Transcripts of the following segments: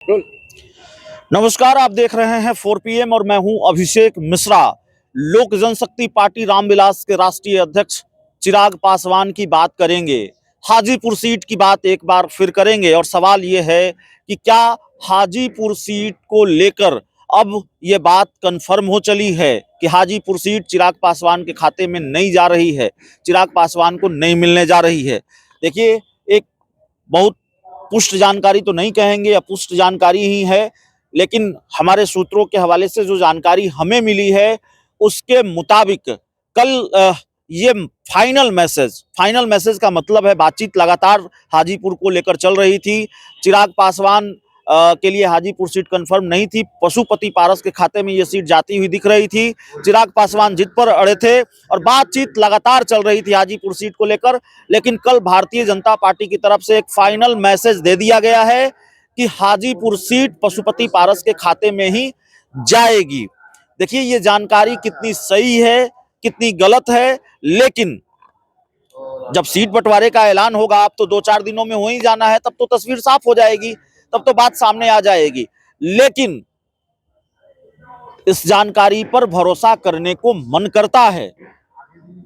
नमस्कार, आप देख रहे हैं 4 PM और मैं हूं अभिषेक मिश्रा। लोक जनशक्ति पार्टी रामविलास के राष्ट्रीय अध्यक्ष चिराग पासवान की बात करेंगे। हाजीपुर सीट की बात एक बार फिर करेंगे और सवाल ये है कि क्या हाजीपुर सीट को लेकर अब ये बात कंफर्म हो चली है कि हाजीपुर सीट चिराग पासवान के खाते में नहीं जा रही है, चिराग पासवान को नहीं मिलने जा रही है। देखिए, एक बहुत पुष्ट जानकारी तो नहीं कहेंगे, अपुष्ट जानकारी ही है, लेकिन हमारे सूत्रों के हवाले से जो जानकारी हमें मिली है उसके मुताबिक कल ये फाइनल मैसेज का मतलब है बातचीत लगातार हाजीपुर को लेकर चल रही थी। चिराग पासवान के लिए हाजीपुर सीट कंफर्म नहीं थी, पशुपति पारस के खाते में ये सीट जाती हुई दिख रही थी। चिराग पासवान जिद पर अड़े थे और बातचीत लगातार चल रही थी हाजीपुर सीट को लेकर, लेकिन कल भारतीय जनता पार्टी की तरफ से एक फाइनल मैसेज दे दिया गया है कि हाजीपुर सीट पशुपति पारस के खाते में ही जाएगी। देखिए, ये जानकारी कितनी सही है, कितनी गलत है, लेकिन जब सीट बंटवारे का ऐलान होगा, अब तो 2-4 दिनों में हो ही जाना है, तब तो तस्वीर साफ हो जाएगी, तब तो बात सामने आ जाएगी। लेकिन इस जानकारी पर भरोसा करने को मन करता है।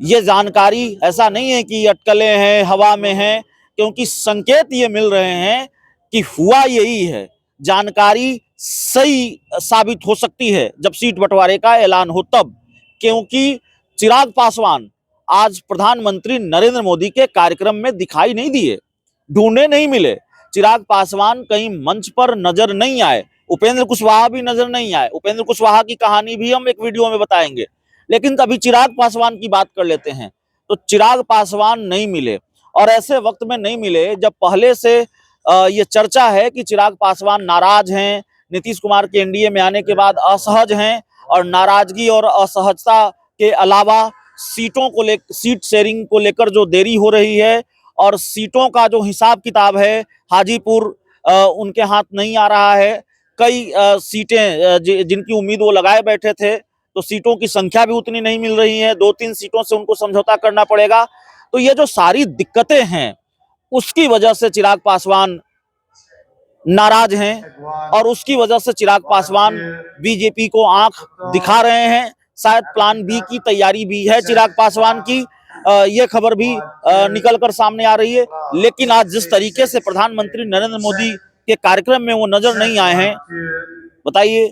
ये जानकारी ऐसा नहीं है कि अटकलें हैं, हवा में हैं, क्योंकि संकेत ये मिल रहे हैं कि हुआ यही है। जानकारी सही साबित हो सकती है जब सीट बंटवारे का ऐलान हो तब, क्योंकि चिराग पासवान आज प्रधानमंत्री नरेंद्र मोदी के कार्यक्रम में दिखाई नहीं दिए, ढूंढे नहीं मिले। चिराग पासवान कहीं मंच पर नजर नहीं आए, उपेंद्र कुशवाहा भी नजर नहीं आए। उपेंद्र कुशवाहा की कहानी भी हम एक वीडियो में बताएंगे, लेकिन अभी चिराग पासवान की बात कर लेते हैं। तो चिराग पासवान नहीं मिले, और ऐसे वक्त में नहीं मिले जब पहले से ये चर्चा है कि चिराग पासवान नाराज हैं, नीतीश कुमार के एनडीए में आने के बाद असहज हैं, और नाराजगी और असहजता के अलावा सीट शेयरिंग को लेकर जो देरी हो रही है और सीटों का जो हिसाब किताब है, हाजीपुर उनके हाथ नहीं आ रहा है। कई सीटें जिनकी उम्मीद वो लगाए बैठे थे, तो सीटों की संख्या भी उतनी नहीं मिल रही है, 2-3 सीटों से उनको समझौता करना पड़ेगा। तो ये जो सारी दिक्कतें हैं, उसकी वजह से चिराग पासवान नाराज हैं, और उसकी वजह से चिराग पासवान बीजेपी को आंख दिखा रहे हैं। शायद प्लान बी की तैयारी भी है चिराग पासवान की, ये खबर भी निकल कर सामने आ रही है। लेकिन आज जिस तरीके से प्रधानमंत्री नरेंद्र मोदी के कार्यक्रम में वो नजर नहीं आए हैं, बताइए,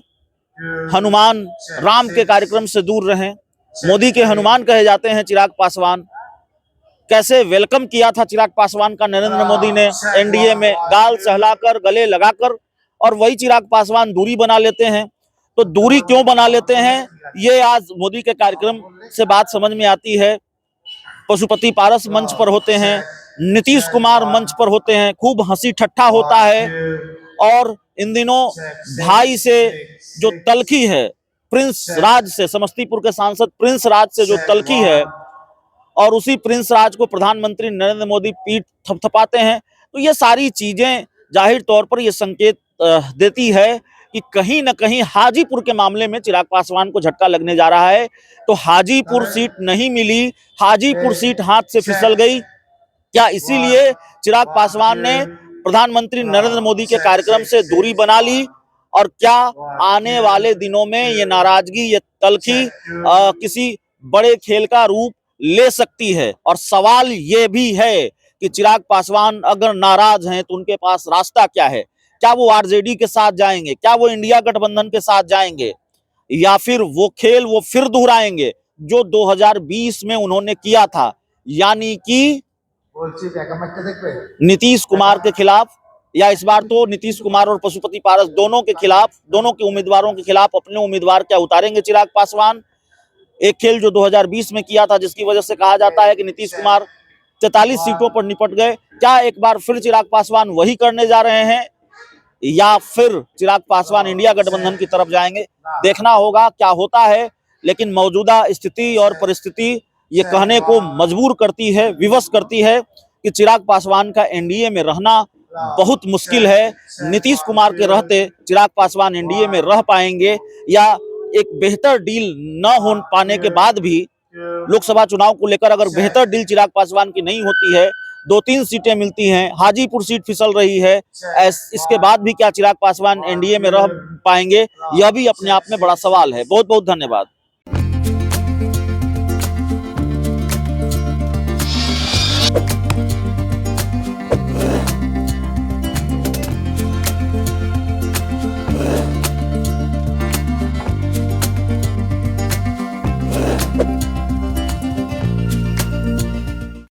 हनुमान राम के कार्यक्रम से दूर रहे, मोदी के हनुमान कहे जाते हैं चिराग पासवान। कैसे वेलकम किया था चिराग पासवान का नरेंद्र मोदी ने एनडीए में, गाल सहलाकर, गले लगाकर, और वही चिराग पासवान दूरी बना लेते हैं। तो दूरी क्यों बना लेते हैं, ये आज मोदी के कार्यक्रम से बात समझ में आती है। पशुपति पारस मंच पर होते हैं, नीतीश कुमार मंच पर होते हैं, खूब हंसी ठट्ठा होता है, और इन दिनों भाई से जो तलखी है, प्रिंस राज से, समस्तीपुर के सांसद प्रिंस राज से जो तलखी है, और उसी प्रिंस राज को प्रधानमंत्री नरेंद्र मोदी पीठ थपथपाते हैं। तो ये सारी चीजें जाहिर तौर पर ये संकेत देती है कि कहीं न कहीं हाजीपुर के मामले में चिराग पासवान को झटका लगने जा रहा है। तो हाजीपुर सीट नहीं मिली, हाजीपुर सीट हाथ से फिसल गई। क्या इसीलिए चिराग पासवान ने प्रधानमंत्री नरेंद्र मोदी के कार्यक्रम से दूरी बना ली, और क्या आने वाले दिनों में ये नाराजगी, ये तलखी किसी बड़े खेल का रूप ले सकती है? और सवाल ये भी है कि चिराग पासवान अगर नाराज हैं तो उनके पास रास्ता क्या है? क्या वो आरजेडी के साथ जाएंगे, क्या वो इंडिया गठबंधन के साथ जाएंगे, या फिर वो खेल वो फिर दोहराएंगे जो 2020 में उन्होंने किया था, यानी कि नीतीश कुमार के खिलाफ, या इस बार तो नीतीश कुमार और पशुपति पारस दोनों के खिलाफ, दोनों के उम्मीदवारों के खिलाफ अपने उम्मीदवार क्या उतारेंगे चिराग पासवान? एक खेल जो 2020 में किया था, जिसकी वजह से कहा जाता है कि नीतीश कुमार 43 सीटों पर निपट गए, क्या एक बार फिर चिराग पासवान वही करने जा रहे हैं, या फिर चिराग पासवान इंडिया गठबंधन की तरफ जाएंगे? देखना होगा क्या होता है। लेकिन मौजूदा स्थिति और परिस्थिति ये कहने को मजबूर करती है, विवश करती है कि चिराग पासवान का एनडीए में रहना बहुत मुश्किल है। नीतीश कुमार के रहते चिराग पासवान एनडीए में रह पाएंगे, या एक बेहतर डील न हो पाने के बाद भी, लोकसभा चुनाव को लेकर अगर बेहतर डील चिराग पासवान की नहीं होती है, 2-3 सीटें मिलती हैं, हाजीपुर सीट फिसल रही है, इसके बाद भी क्या चिराग पासवान एनडीए में रह पाएंगे, यह भी अपने आप में बड़ा सवाल है। बहुत बहुत धन्यवाद।